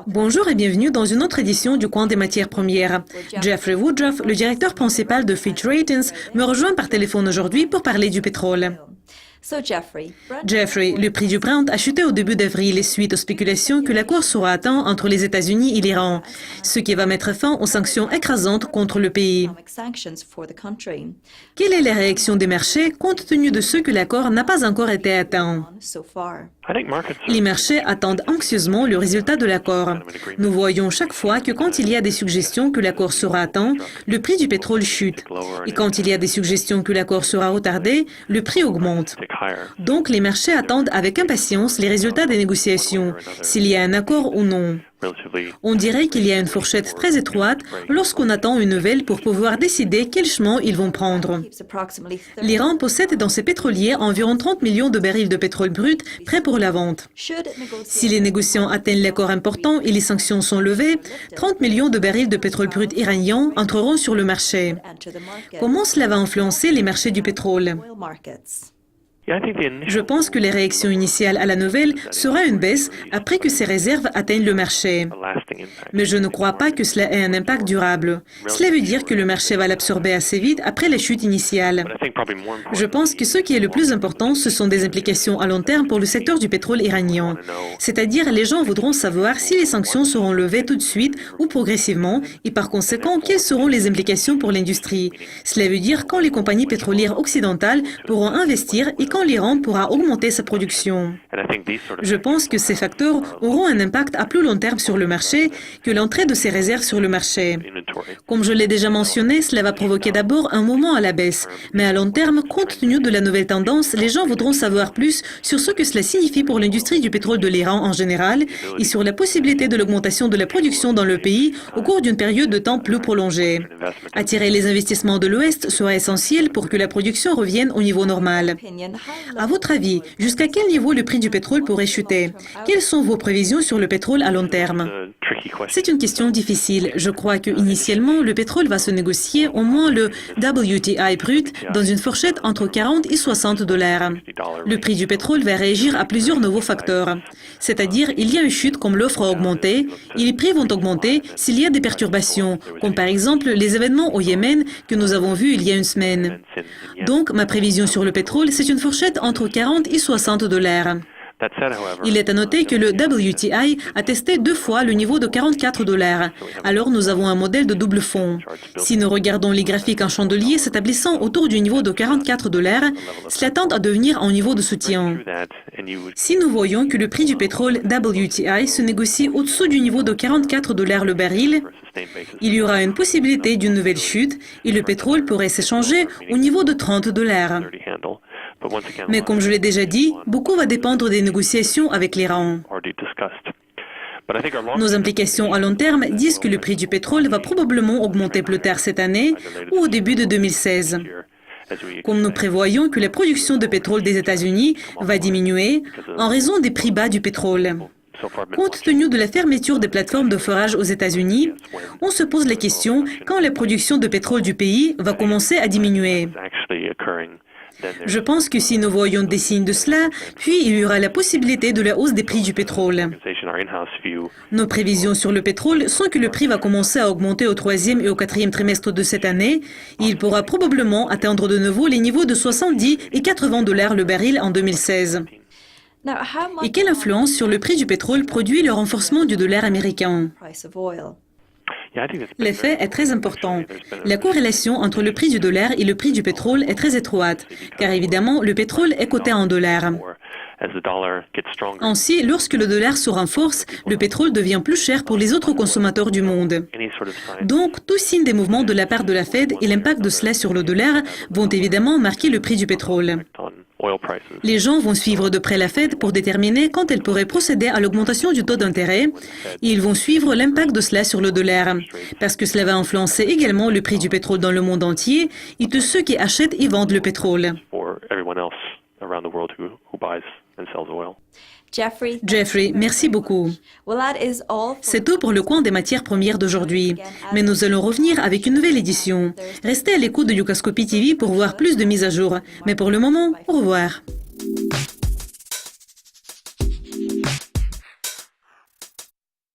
Bonjour et bienvenue dans une autre édition du Coin des matières premières. Jeffrey Woodruff, le directeur principal de Fitch Ratings, me rejoint par téléphone aujourd'hui pour parler du pétrole. Jeffrey, le prix du Brent a chuté au début d'avril suite aux spéculations que l'accord sera atteint entre les États-Unis et l'Iran, ce qui va mettre fin aux sanctions écrasantes contre le pays. Quelle est la réaction des marchés compte tenu de ce que l'accord n'a pas encore été atteint? Les marchés attendent anxieusement le résultat de l'accord. Nous voyons chaque fois que quand il y a des suggestions que l'accord sera atteint, le prix du pétrole chute. Et quand il y a des suggestions que l'accord sera retardé, le prix augmente. Donc les marchés attendent avec impatience les résultats des négociations, s'il y a un accord ou non. On dirait qu'il y a une fourchette très étroite lorsqu'on attend une nouvelle pour pouvoir décider quel chemin ils vont prendre. L'Iran possède dans ses pétroliers environ 30 millions de barils de pétrole brut prêts pour la vente. Si les négociants atteignent l'accord important et les sanctions sont levées, 30 millions de barils de pétrole brut iranien entreront sur le marché. Comment cela va influencer les marchés du pétrole? Je pense que la réaction initiale à la nouvelle sera une baisse après que ces réserves atteignent le marché. Mais je ne crois pas que cela ait un impact durable. Cela veut dire que le marché va l'absorber assez vite après la chute initiale. Je pense que ce qui est le plus important, ce sont des implications à long terme pour le secteur du pétrole iranien. C'est-à-dire, les gens voudront savoir si les sanctions seront levées tout de suite ou progressivement et par conséquent, quelles seront les implications pour l'industrie. Cela veut dire quand les compagnies pétrolières occidentales pourront investir et quand l'Iran pourra augmenter sa production. Je pense que ces facteurs auront un impact à plus long terme sur le marché que l'entrée de ces réserves sur le marché. Comme je l'ai déjà mentionné, cela va provoquer d'abord un mouvement à la baisse. Mais à long terme, compte tenu de la nouvelle tendance, les gens voudront savoir plus sur ce que cela signifie pour l'industrie du pétrole de l'Iran en général et sur la possibilité de l'augmentation de la production dans le pays au cours d'une période de temps plus prolongée. Attirer les investissements de l'Ouest sera essentiel pour que la production revienne au niveau normal. À votre avis, jusqu'à quel niveau le prix du pétrole pourrait chuter? Quelles sont vos prévisions sur le pétrole à long terme? C'est une question difficile. Je crois que initialement, le pétrole va se négocier au moins le WTI brut dans une fourchette entre 40 et 60 $. Le prix du pétrole va réagir à plusieurs nouveaux facteurs. C'est-à-dire, il y a une chute comme l'offre a augmenté et les prix vont augmenter s'il y a des perturbations, comme par exemple les événements au Yémen que nous avons vus il y a une semaine. Donc, ma prévision sur le pétrole, c'est une fourchette entre 40 et 60 $. Il est à noter que le WTI a testé 2 fois le niveau de 44 $. Alors nous avons un modèle de double fond. Si nous regardons les graphiques en chandelier s'établissant autour du niveau de 44 $, cela tend à devenir un niveau de soutien. Si nous voyons que le prix du pétrole WTI se négocie au-dessous du niveau de 44 $ le baril, il y aura une possibilité d'une nouvelle chute et le pétrole pourrait s'échanger au niveau de 30 $. Mais comme je l'ai déjà dit, beaucoup va dépendre des négociations avec l'Iran. Nos implications à long terme disent que le prix du pétrole va probablement augmenter plus tard cette année ou au début de 2016. Comme nous prévoyons que la production de pétrole des États-Unis va diminuer en raison des prix bas du pétrole. Compte tenu de la fermeture des plateformes de forage aux États-Unis, on se pose la question quand la production de pétrole du pays va commencer à diminuer. Je pense que si nous voyons des signes de cela, puis il y aura la possibilité de la hausse des prix du pétrole. Nos prévisions sur le pétrole sont que le prix va commencer à augmenter au 3e et au 4e trimestre de cette année et il pourra probablement atteindre de nouveau les niveaux de 70 et 80 $ le baril en 2016. Et quelle influence sur le prix du pétrole produit le renforcement du dollar américain? L'effet est très important. La corrélation entre le prix du dollar et le prix du pétrole est très étroite, car évidemment, le pétrole est coté en dollars. Ainsi, lorsque le dollar se renforce, le pétrole devient plus cher pour les autres consommateurs du monde. Donc, tout signe des mouvements de la part de la Fed et l'impact de cela sur le dollar vont évidemment marquer le prix du pétrole. Les gens vont suivre de près la Fed pour déterminer quand elle pourrait procéder à l'augmentation du taux d'intérêt et ils vont suivre l'impact de cela sur le dollar, parce que cela va influencer également le prix du pétrole dans le monde entier et de ceux qui achètent et vendent le pétrole. Jeffrey, merci beaucoup. C'est tout pour le coin des matières premières d'aujourd'hui. Mais nous allons revenir avec une nouvelle édition. Restez à l'écoute de Yucascopy TV pour voir plus de mises à jour. Mais pour le moment, au revoir.